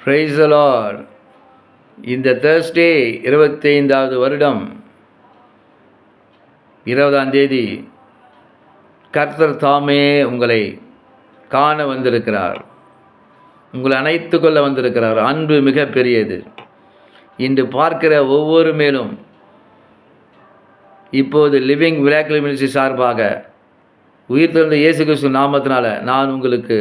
Price the Lord. இந்த Thursday 25வது வருடம் 20ஆம் தேதி கர்த்தர் தாமே உங்களை காண வந்திருக்கிறார். உங்களை அணைத்து கொள்ள வந்திருக்கிறார். அன்பு மிக பெரியது. இன்று பார்க்கிற ஒவ்வொரு மேலும் இப்போது லிவிங் மிராக்கிள் மினிஸ்ட்ரி சார்பாக உயிர்த்தெழுந்த இயேசு கிறிஸ்து நாமத்தினால நான் உங்களுக்கு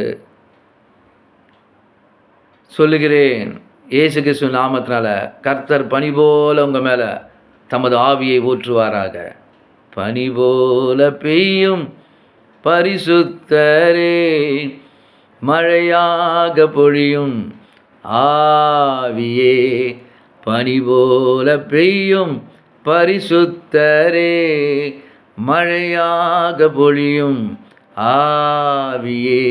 சொல்லுகிறேன். இயேசு கிறிஸ்து நாமத்தினால கர்த்தர் பனி போல உங்கள் மேலே தமது ஆவியை ஊற்றுவாராக. பனி போல பெய்யும் பரிசுத்தரே, மழையாக பொழியும் ஆவியே. பனி போல பெய்யும் பரிசுத்தரே, மழையாக பொழியும் ஆவியே.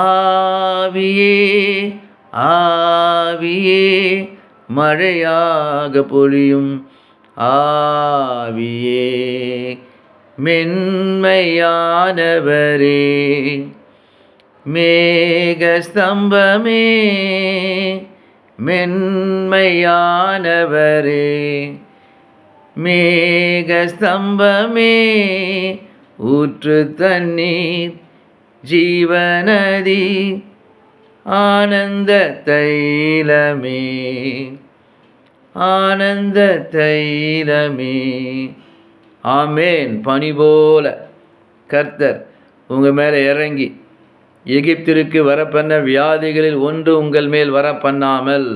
ஆவியே ஆவியே, மழையாக பொழியும் ஆவியே. மென்மையானவரே, மேகஸ்தம்பமே, மென்மையானவரே, மேகஸ்தம்பமே, ஊற்று தண்ணீர் ஜீவநதி, ஆனந்த தைலமே, ஆனந்த தைலமே. ஆமேன். பனி போல கர்த்தர் உங்கள் மேலே இறங்கி எகிப்திற்கு வரப்பண்ண வியாதிகளில் ஒன்று உங்கள் மேல் வரப்பண்ணாமல்,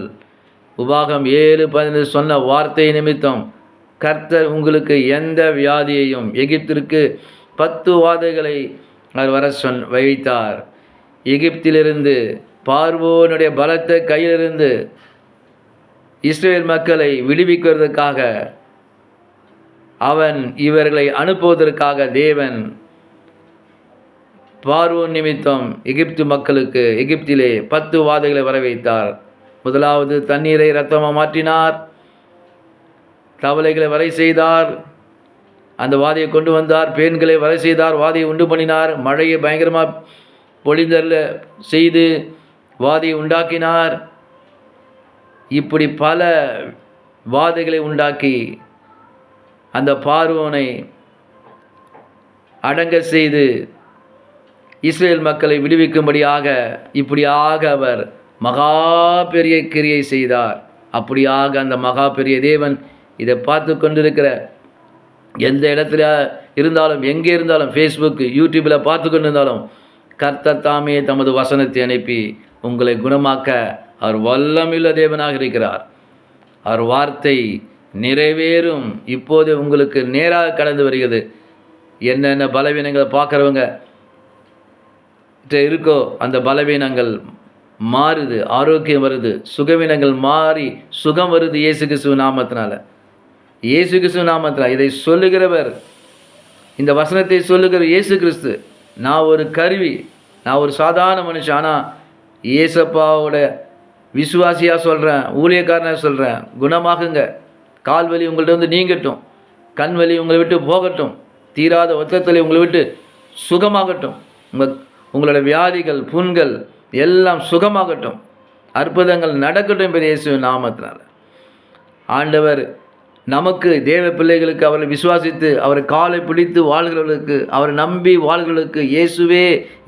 உபாகம் 7:15 சொன்ன வார்த்தை நிமித்தம் கர்த்தர் உங்களுக்கு எந்த வியாதியையும், எகிப்திற்கு 10 வாதைகளை அவர் வர வைத்தார். எகிப்திலிருந்து பார்வோனுடைய பலத்த கையிலிருந்து இஸ்ரேல் மக்களை விடுவிக்கிறதுக்காக அவன் இவர்களை அனுப்புவதற்காக தேவன் பார்வோன் நிமித்தம் எகிப்து மக்களுக்கு எகிப்திலே 10 வாதைகளை வர வைத்தார். முதலாவது தண்ணீரை இரத்தமாக மாற்றினார், தவளைகளை வரை செய்தார், அந்த வாதையை கொண்டு வந்தார். பேன்களை வரை செய்தார், வாதையை உண்டு பண்ணினார். மழையை பயங்கரமாக பொழிந்தல்ல செய்து வாதையை உண்டாக்கினார். இப்படி பல வாதைகளை உண்டாக்கி அந்த பார்வோனை அடங்க செய்து இஸ்ரேல் மக்களை விடுவிக்கும்படியாக இப்படியாக அவர் மகா பெரிய கிரியை செய்தார். அப்படியாக அந்த மகா பெரிய தேவன் இதை பார்த்து கொண்டிருக்கிற எந்த இடத்துல இருந்தாலும், எங்கே இருந்தாலும், ஃபேஸ்புக் யூடியூப்பில் பார்த்து கொண்டு இருந்தாலும், கர்த்தர் தாமே தமது வசனத்தை அனுப்பி உங்களை குணமாக்க அவர் வல்லமையுள்ள தேவனாக இருக்கிறார். அவர் வார்த்தை நிறைவேறும். இப்போது உங்களுக்கு நேராக கடந்து வருகிறது. என்னென்ன பலவீனங்களை பார்க்குறவங்க இருக்கோ அந்த பலவீனங்கள் மாறுது, ஆரோக்கியம் வருது, சுகவீனங்கள் மாறி சுகம் வருது. இயேசு கிறிஸ்துவ நாமத்தினால, இயேசு கிறிஸ்துவ நாமத்தினால. இதை சொல்லுகிறவர், இந்த வசனத்தை சொல்லுகிற இயேசு கிறிஸ்து. நான் ஒரு கருவி, நான் ஒரு சாதாரண மனுஷன். ஆனால் இயேசப்பாவோட விசுவாசியாக சொல்கிறேன், ஊழியக்காரனாக சொல்கிறேன். குணமாகுங்க. கால்வலி உங்கள்கிட்ட வந்து நீங்கட்டும், கண் வலி உங்களை விட்டு போகட்டும், தீராத ஒத்தத்தலை உங்களை விட்டு சுகமாகட்டும், உங்களோட வியாதிகள் புண்கள் எல்லாம் சுகமாகட்டும், அற்புதங்கள் நடக்கட்டும் பெரிய இயேசு நாமத்தினால. ஆண்டவர் நமக்கு, தேவ பிள்ளைகளுக்கு, அவரை விசுவாசித்து அவரை காலை பிடித்து வாழ்கிறவர்களுக்கு, அவரை நம்பி வாழ்கிறவர்களுக்கு, இயேசுவே,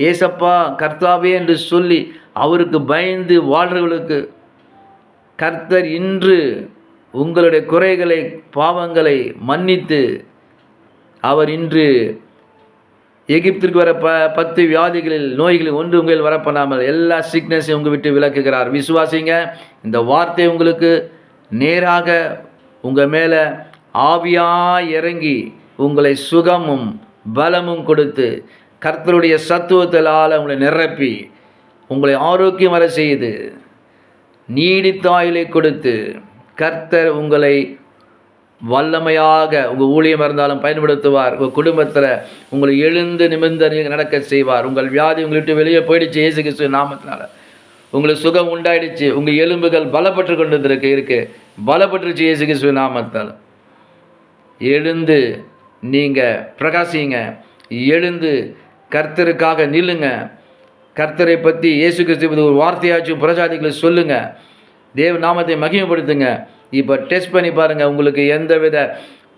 ஏசப்பா, கர்த்தாவே என்று சொல்லி அவருக்கு பயந்து வாழ்கிறவர்களுக்கு கர்த்தர் இன்று உங்களுடைய குறைகளை பாவங்களை மன்னித்து அவர் இன்று எகிப்திற்கு வர 10 வியாதிகளில் நோய்களில் ஒன்று உங்கள் வரப்பண்ணாமல் எல்லா சிக்னஸையும் உங்கள் விட்டு விலக்குகிறார். விசுவாசிங்க. இந்த வார்த்தை உங்களுக்கு நேராக உங்கள் மேலே ஆவியாய் இறங்கி உங்களை சுகமும் பலமும் கொடுத்து கர்த்தருடைய சத்துவத்தால் உங்களை நிரப்பி உங்களை ஆரோக்கியம் வர செய்து நீடித்த ஆயுளை கொடுத்து கர்த்தர் உங்களை வல்லமையாக உங்கள் ஊழியம் இருந்தாலும் பயன்படுத்துவார். உங்கள் குடும்பத்தில் உங்களை எழுந்து நிமிர்ந்து நடக்க செய்வார். உங்கள் வியாதி உங்களை விட்டு வெளியே போயிடுச்சு இயேசு கிறிஸ்து நாமத்தினால. உங்களுக்கு சுகம் உண்டாயிடுச்சு. உங்கள் எலும்புகள் பலப்பட்டு கொண்டு இருக்கு பலப்பட்டுருச்சு இயேசு கிறிஸ்து நாமத்தால். எழுந்து நீங்கள் பிரகாசிங்க. எழுந்து கர்த்தருக்காக நில்லுங்க. கர்த்தரை பற்றி இயேசு கிறிஸ்துவ ஒரு வார்த்தையாச்சும் புறஜாதிகளை சொல்லுங்கள், தேவ நாமத்தை மகிமைப்படுத்துங்க. இப்போ டெஸ்ட் பண்ணி பாருங்கள், உங்களுக்கு எந்த வித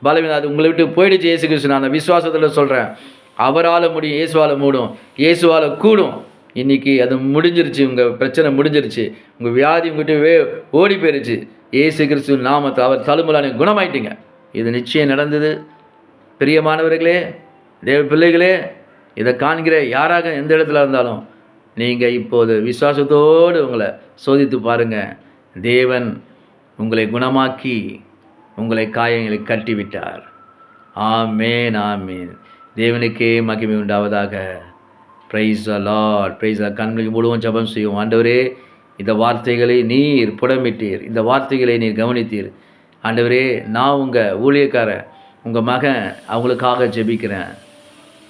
பலவீனம் அது உங்களை விட்டு போயிடுச்சு. இயேசு கிறிஸ்து, நான் விசுவாசத்தில் சொல்கிறேன், அவரால் முடியும், இயேசுவால் மூடும், இயேசுவால் கூடும். இன்றைக்கி அது முடிஞ்சிருச்சு, உங்கள் பிரச்சனை முடிஞ்சிருச்சு, உங்கள் வியாதி உங்கள்கிட்ட ஓடி போயிருச்சு. இயேசு கிறிஸ்து நாமத்தை அவர் தழும்பலான குணமாயிட்டீங்க. இது நிச்சயம் நடந்தது. பிரியமானவர்களே, தேவ பிள்ளைகளே, இதை காண்கிற யாராக எந்த இடத்துல இருந்தாலும் நீங்கள் இப்போது விசுவாசத்தோடு உங்களை சோதித்து பாருங்கள். தேவன் உங்களை குணமாக்கி உங்களை காயங்களை கட்டிவிட்டார். ஆமேன், ஆமேன். தேவனுக்கே மகிமை உண்டாவதாக. Price the Lord, price the Lord. கண்களுக்கு முழுவதும் ஜெபம் செய்யும். ஆண்டவரே, இந்த வார்த்தைகளை நீர் புடமிட்டீர், இந்த வார்த்தைகளை நீர் கவனித்தீர். ஆண்டவரே, நான் உங்கள் ஊழியக்காரன், உங்கள் மகன், அவங்களுக்காக ஜெபிக்கிறேன்.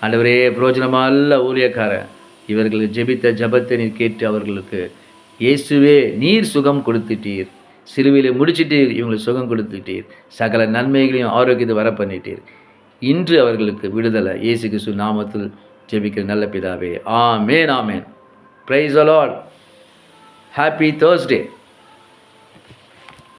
ஆண்டவரே, பிரயோஜனமாக அல்ல ஊழியக்காரன், இவர்களுக்கு ஜெபித்த ஜெபத்தை நீர் கேட்டு அவர்களுக்கு இயேசுவே நீர் சுகம் கொடுத்துட்டீர், சிலுவையில் முடிச்சிட்டீர், இவங்களுக்கு சுகம் கொடுத்துட்டீர், சகல நன்மைகளையும் ஆரோக்கியத்தை வர பண்ணிட்டீர். இன்று அவர்களுக்கு விடுதலை இயேசு கிறிஸ்து நாமத்தில் ஜெபிக்கிற நல்ல பிதாவே. ஆமேன், ஆமேன். Praise the lord. Happy Thursday.